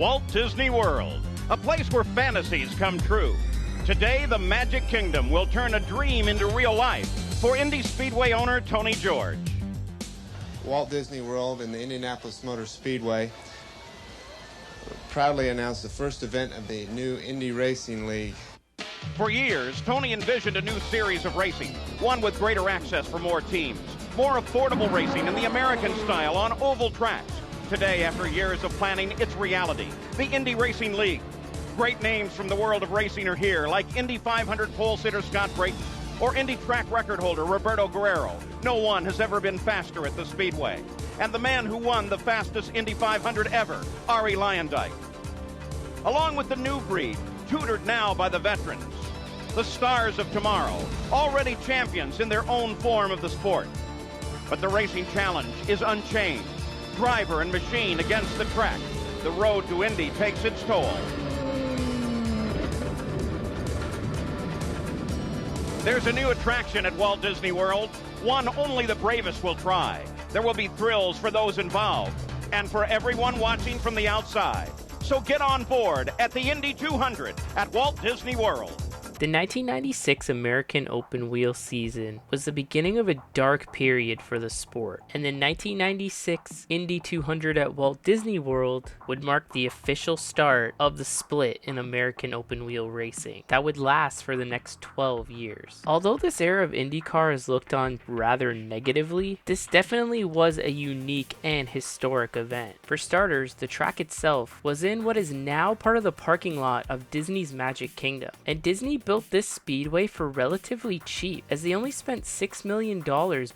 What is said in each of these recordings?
Walt Disney World, a place where fantasies come true. Today, the Magic Kingdom will turn a dream into real life for Indy Speedway owner Tony George. Walt Disney World and the Indianapolis Motor Speedway proudly announced the first event of the new Indy Racing League. For years, Tony envisioned a new series of racing, one with greater access for more teams, more affordable racing in the American style on oval tracks. Today, after years of planning, it's reality. The Indy Racing League. Great names from the world of racing are here, like Indy 500 pole sitter Scott Brayton or Indy track record holder Roberto Guerrero. No one has ever been faster at the Speedway. And the man who won the fastest Indy 500 ever, Arie Luyendyk. Along with the new breed, tutored now by the veterans. The stars of tomorrow, already champions in their own form of the sport. But the racing challenge is unchanged. Driver and machine against the track. The road to Indy takes its toll. There's a new attraction at Walt Disney World, one only the bravest will try. There will be thrills for those involved and for everyone watching from the outside. So get on board at the Indy 200 at Walt Disney World. The 1996 American Open Wheel season was the beginning of a dark period for the sport, and the 1996 Indy 200 at Walt Disney World would mark the official start of the split in American Open Wheel racing that would last for the next 12 years. Although this era of IndyCar is looked on rather negatively, this definitely was a unique and historic event. For starters, the track itself was in what is now part of the parking lot of Disney's Magic Kingdom, and Disney built this speedway for relatively cheap, as they only spent $6 million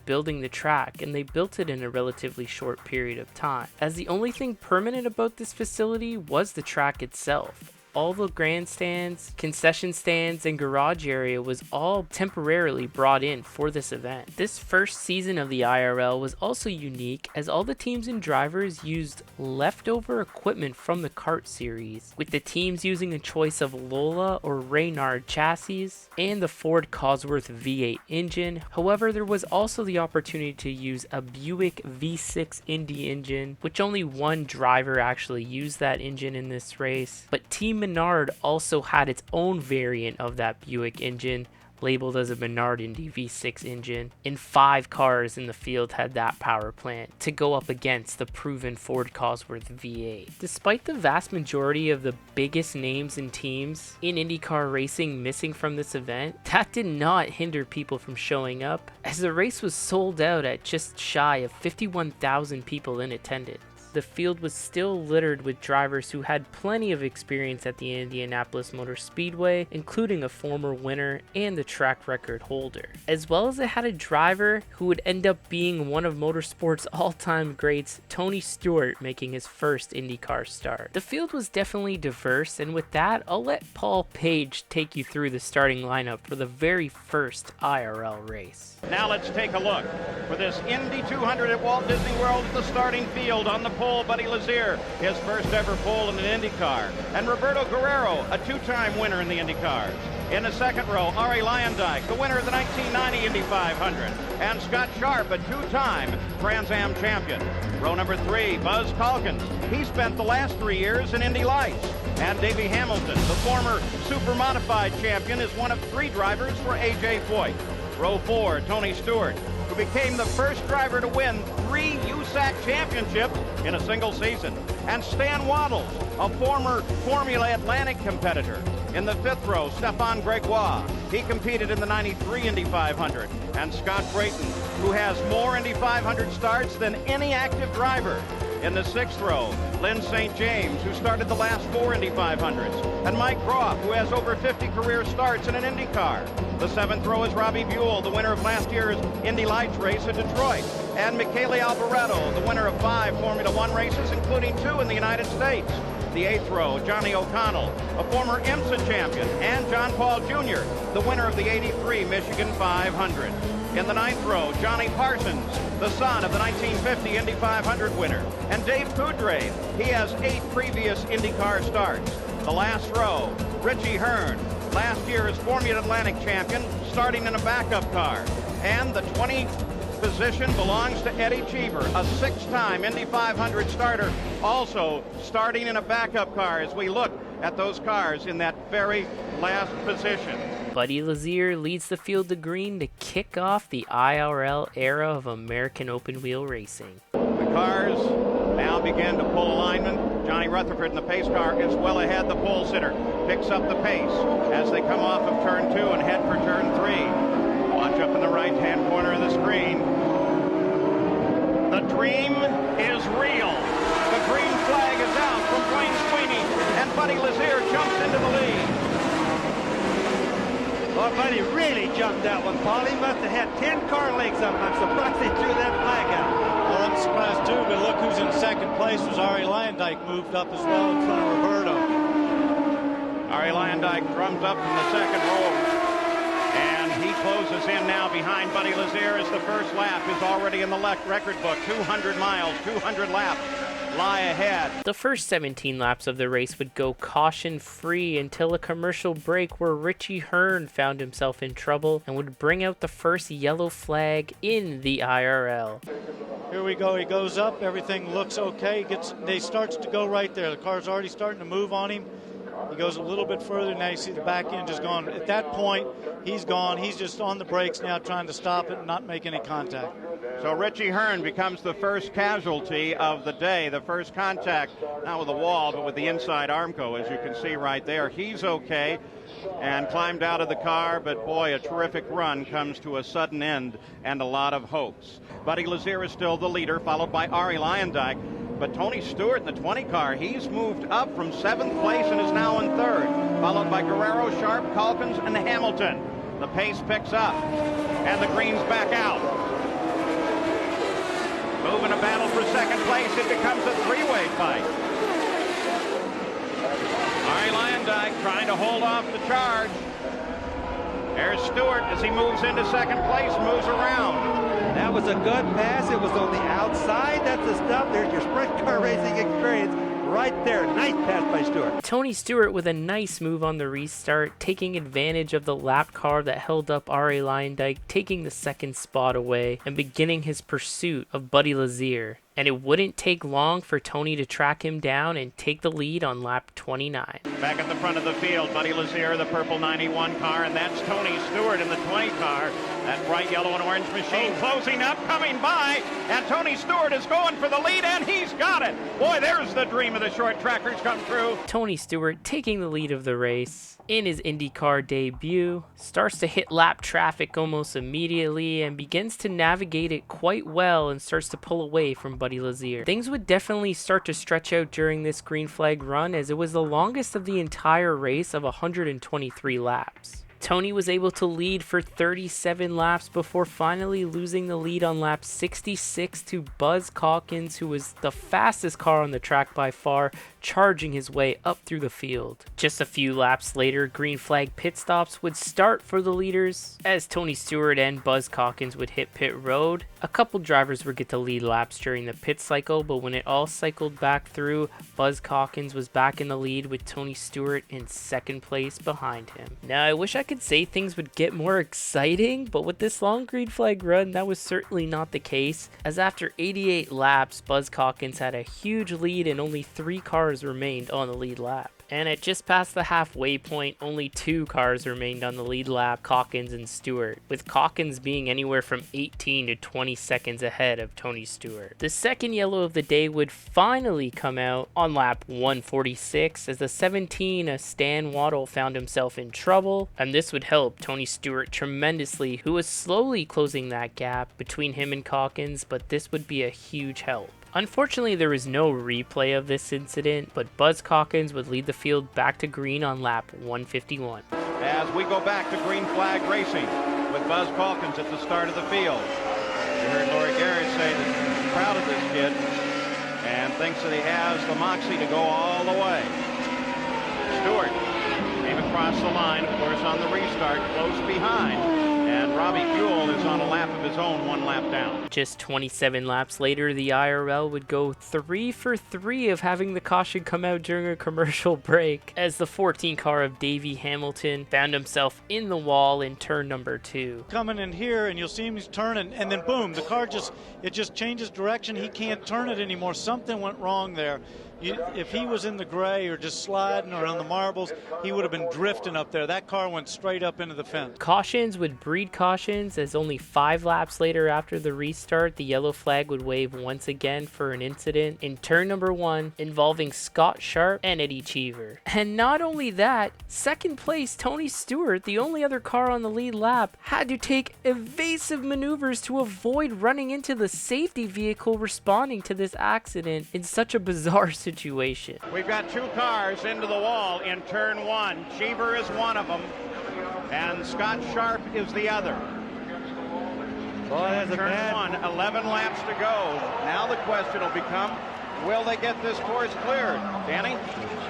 building the track, and they built it in a relatively short period of time, as the only thing permanent about this facility was the track itself. All the grandstands, concession stands, and garage area was all temporarily brought in for this event. This first season of the IRL was also unique, as all the teams and drivers used leftover equipment from the kart series, with the teams using a choice of Lola or Reynard chassis and the Ford Cosworth V8 engine. However, there was also the opportunity to use a Buick V6 Indy engine, which only one driver actually used that engine in this race, but Team Menard also had its own variant of that Buick engine, labeled as a Menard Indy V6 engine, and 5 cars in the field had that power plant to go up against the proven Ford Cosworth V8. Despite the vast majority of the biggest names and teams in IndyCar racing missing from this event, that did not hinder people from showing up, as the race was sold out at just shy of 51,000 people in attendance. The field was still littered with drivers who had plenty of experience at the Indianapolis Motor Speedway, including a former winner and the track record holder, as well as it had a driver who would end up being one of motorsport's all-time greats, Tony Stewart, making his first IndyCar start. The field was definitely diverse, and with that, I'll let Paul Page take you through the starting lineup for the very first IRL race. Now let's take a look. For this Indy 200 at Walt Disney World, the starting field on the pole, Buddy Lazier, his first ever pole in an IndyCar, and Roberto Guerrero, a two-time winner in the IndyCars. In the second row, Arie Luyendyk, the winner of the 1990 Indy 500, and Scott Sharp, a two-time Trans Am champion. Row number 3, Buzz Calkins. He spent the last 3 years in Indy Lights. And Davey Hamilton, the former super modified champion, is one of 3 drivers for A.J. Foyt. Row 4, Tony Stewart, who became the first driver to win 3 USAC championships in a single season. And Stan Waddles, a former Formula Atlantic competitor. In the 5th row, Stefan Gregoire. He competed in the 93 Indy 500. And Scott Brayton, who has more Indy 500 starts than any active driver. In the 6th row, Lynn St. James, who started the last 4 Indy 500s. And Mike Groff, who has over 50 career starts in an IndyCar. The 7th row is Robbie Buell, the winner of last year's Indy Lights race in Detroit. And Michele Alboreto, the winner of 5 Formula One races, including 2 in the United States. The 8th row, Johnny O'Connell, a former IMSA champion, and John Paul Jr., the winner of the 83 Michigan 500. In the 9th row, Johnny Parsons, the son of the 1950 Indy 500 winner. And Dave Coudrave, he has 8 previous IndyCar starts. The last row, Richie Hearn, last year's Formula Atlantic champion, starting in a backup car. And the position belongs to Eddie Cheever, a 6-time Indy 500 starter, also starting in a backup car as we look at those cars in that very last position. Buddy Lazier leads the field to green to kick off the IRL era of American open wheel racing. The cars now begin to pull alignment. Johnny Rutherford in the pace car is well ahead. The pole sitter picks up the pace as they come off of turn 2 and head for turn 3. Watch up in the right-hand corner of the screen. The dream is real. The green flag is out from Wayne Sweeney, and Buddy Lazier jumps into the lead. Well, Buddy really jumped that one, Paul. He must have had 10 car lengths up. I'm surprised they threw that flag out. Well, I'm surprised too, but look who's in second place was Arie Luyendyk, moved up as well in front of Roberto. Arie Luyendyk drums up from the second row, and he closes in now behind Buddy Lazier as the first lap is already in the record book. 200 miles, 200 laps lie ahead. The first 17 laps of the race would go caution-free until a commercial break where Richie Hearn found himself in trouble and would bring out the first yellow flag in the IRL. Here we go, he goes up, everything looks okay, he starts to go right there. The car's already starting to move on him. He goes a little bit further, now you see the back end just gone. At that point, he's gone. He's just on the brakes now trying to stop it and not make any contact. So Richie Hearn becomes the first casualty of the day, the first contact, not with the wall, but with the inside armco, as you can see right there. He's okay and climbed out of the car, but boy, a terrific run comes to a sudden end and a lot of hopes. Buddy Lazier is still the leader, followed by Arie Luyendyk. But Tony Stewart in the 20 car, he's moved up from 7th place and is now in 3rd, followed by Guerrero, Sharp, Calkins, and Hamilton. The pace picks up, and the green's back out. Moving a battle for second place, it becomes a 3-way fight. Arie Luyendyk trying to hold off the charge. There's Stewart as he moves into second place, moves around. That was a good pass. It was on the outside. That's the stuff. There's your sprint car racing experience right there. Nice pass by Stewart. Tony Stewart with a nice move on the restart, taking advantage of the lap car that held up Arie Luyendyk, taking the second spot away and beginning his pursuit of Buddy Lazier. And it wouldn't take long for Tony to track him down and take the lead on lap 29. Back at the front of the field, Buddy Lazier, the purple 91 car, and that's Tony Stewart in the 20 car. That bright yellow and orange machine closing up, coming by, and Tony Stewart is going for the lead, and he's got it. Boy, there's the dream of the short trackers come true. Tony Stewart taking the lead of the race in his IndyCar debut, starts to hit lap traffic almost immediately and begins to navigate it quite well and starts to pull away from Buddy Lazier. Things would definitely start to stretch out during this green flag run as it was the longest of the entire race of 123 laps. Tony was able to lead for 37 laps before finally losing the lead on lap 66 to Buzz Calkins, who was the fastest car on the track by far, charging his way up through the field. Just a few laps later, green flag pit stops would start for the leaders as Tony Stewart and Buzz Calkins would hit pit road. A couple drivers would get to lead laps during the pit cycle, but when it all cycled back through, Buzz Calkins was back in the lead with Tony Stewart in second place behind him. Now, I wish I could say things would get more exciting, but with this long green flag run, that was certainly not the case, as after 88 laps, Buzz Calkins had a huge lead and only 3 cars remained on the lead lap. And at just past the halfway point, only 2 cars remained on the lead lap, Calkins and Stewart, with Calkins being anywhere from 18 to 20 seconds ahead of Tony Stewart. The second yellow of the day would finally come out on lap 146 as the 17, Stan Waddle, found himself in trouble, and this would help Tony Stewart tremendously, who was slowly closing that gap between him and Calkins, but this would be a huge help. Unfortunately, there was no replay of this incident, but Buzz Calkins would lead the field back to green on lap 151. As we go back to green flag racing with Buzz Calkins at the start of the field. You heard Lori Garrett say that he's proud of this kid and thinks that he has the moxie to go all the way. Stewart came across the line, of course, on the restart, close behind. And Robbie Buell is on a lap of his own, 1 lap down. Just 27 laps later, the IRL would go 3 for 3 of having the caution come out during a commercial break, as the 14 car of Davey Hamilton found himself in the wall in turn number 2. Coming in here, and you'll see him, he's turning, and then boom, the car just changes direction. He can't turn it anymore. Something went wrong there. If he was in the gray or just sliding or on the marbles, he would have been drifting up there. That car went straight up into the fence. Cautions would breed cautions, as only 5 laps later after the restart, the yellow flag would wave once again for an incident in turn number 1 involving Scott Sharp and Eddie Cheever. And not only that, second place Tony Stewart, the only other car on the lead lap, had to take evasive maneuvers to avoid running into the safety vehicle responding to this accident in such a bizarre situation. We've got 2 cars into the wall in turn 1. Cheever is one of them, and Scott Sharp is the other. Boy, Turn 1, 11 laps to go. Now the question will become, will they get this course cleared? Danny?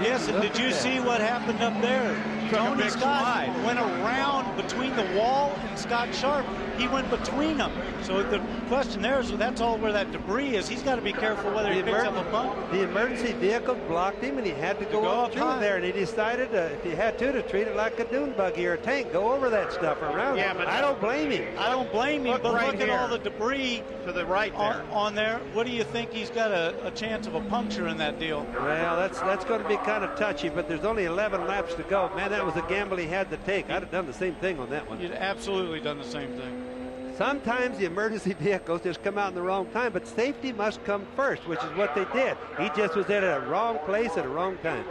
Yes, and did you see what happened up there? Tony Scott went around between the wall and Scott Sharp. He went between them. So the question there is, that's all where that debris is. He's got to be careful whether he picks up a bump. The emergency vehicle blocked him, and he had to go up through there. And he decided, if he had to treat it like a dune buggy or a tank, go over that stuff around. Yeah, but I don't blame him. I don't blame him, but right look at all the debris to the right there. On there. What do you think? He's got a chance of a puncture in that deal. Well, that's going to be kind of touchy, but there's only 11 laps to go. Man, that was a gamble he had to take. I'd have done the same thing on that one. You'd absolutely done the same thing. Sometimes the emergency vehicles just come out in the wrong time, but safety must come first, which is what they did. He just was at a wrong place at a wrong time.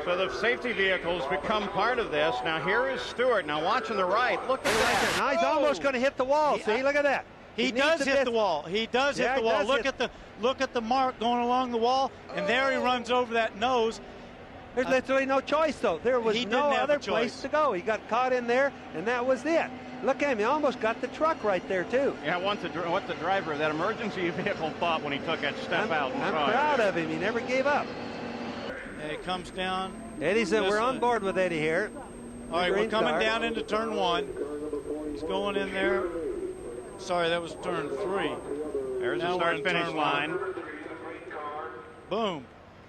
So the safety vehicles become part of this. Now here is Stewart. Now watching the right. Look at that. Now he's almost going to hit the wall. See, look at that. He does hit the wall. He does hit the wall. Look at the mark going along the wall, and there he runs over that nose. There's literally no choice, though. There was no other place to go. He got caught in there, and that was it. Look at him. He almost got the truck right there, too. Yeah, what the driver of that emergency vehicle thought when he took that step out. I'm proud of him. He never gave up. And he comes down. Eddie said, we're on board with Eddie here. All right, we're coming down into turn 1. He's going in there. Sorry, that was turn 3. There's the start-finish line. Boom.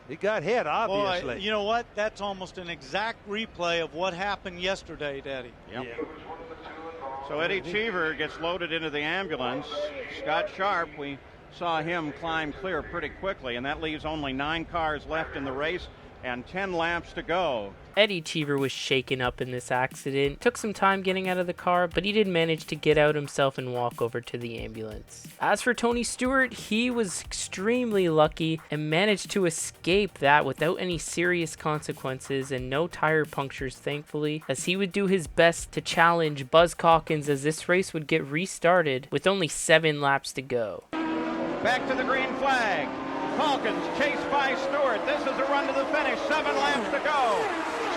He got hit, obviously. Boy, you know what? That's almost an exact replay of what happened yesterday, Daddy. Yep. Yeah. So Eddie Cheever gets loaded into the ambulance. Scott Sharp, we saw him climb clear pretty quickly, and that leaves only 9 cars left in the race and 10 laps to go. Eddie Cheever was shaken up in this accident. Took some time getting out of the car, but he did manage to get out himself and walk over to the ambulance. As for Tony Stewart, he was extremely lucky and managed to escape that without any serious consequences and no tire punctures, thankfully, as he would do his best to challenge Buzz Calkins as this race would get restarted with only 7 laps to go. Back to the green flag. Calkins chased by Stewart. This is a run to the finish. 7 laps to go.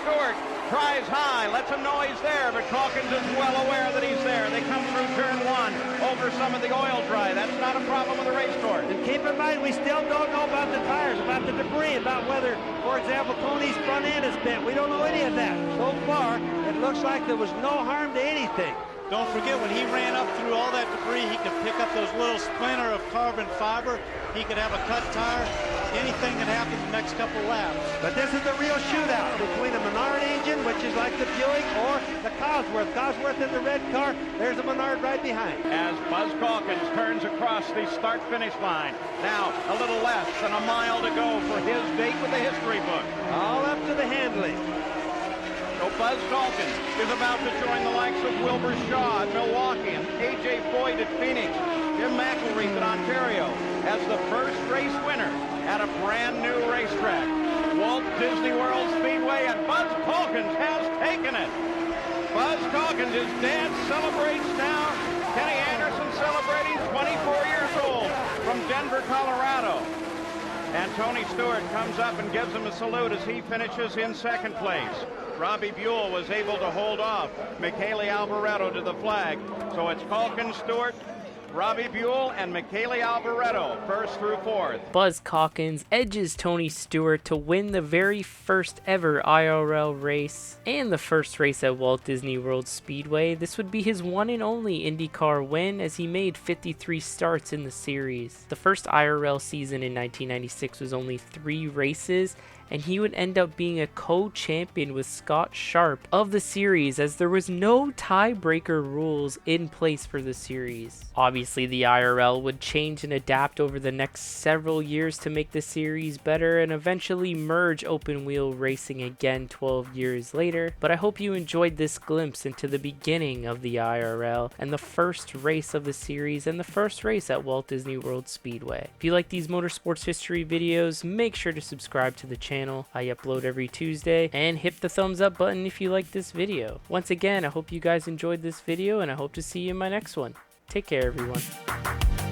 Stewart tries high, lets a noise there, but Calkins is well aware that he's there. They come through turn 1 over some of the oil dry. That's not a problem with the race course. And keep in mind, we still don't know about the tires, about the debris, about whether, for example, Tony's front end is bent. We don't know any of that. So far, it looks like there was no harm to anything. Don't forget, when he ran up through all that debris, he could pick up those little splinter of carbon fiber. He could have a cut tire. Anything can happen in the next couple laps. But this is the real shootout between a Menard engine, which is like the Buick, or the Cosworth. Cosworth in the red car. There's a Menard right behind. As Buzz Calkins turns across the start-finish line. Now, a little less than a mile to go for his date with the history book. All up to the handling. So Buzz Calkins is about to join the likes of Wilbur Shaw at Milwaukee and A.J. Foyt at Phoenix, Jim McElreath at Ontario, as the first race winner at a brand new racetrack, Walt Disney World Speedway, and Buzz Calkins has taken it. Buzz Calkins, his dad celebrates now. Kenny Anderson celebrating, 24 years old, from Denver, Colorado. And Tony Stewart comes up and gives him a salute as he finishes in second place. Robbie Buell was able to hold off Michele Alboreto to the flag. So it's Calkins, Stewart, Robbie Buell and Michele Alboreto, first through fourth. Buzz Calkins edges Tony Stewart to win the very first ever IRL race and the first race at Walt Disney World Speedway. This would be his one and only IndyCar win, as he made 53 starts in the series. The first IRL season in 1996 was only 3 races, and he would end up being a co-champion with Scott Sharp of the series, as there was no tiebreaker rules in place for the series. Obviously, the IRL would change and adapt over the next several years to make the series better and eventually merge open wheel racing again 12 years later, but I hope you enjoyed this glimpse into the beginning of the IRL and the first race of the series and the first race at Walt Disney World Speedway. If you like these motorsports history videos, make sure to subscribe to the channel. I upload every Tuesday, and hit the thumbs up button if you like this video. Once again, I hope you guys enjoyed this video, and I hope to see you in my next one. Take care, everyone.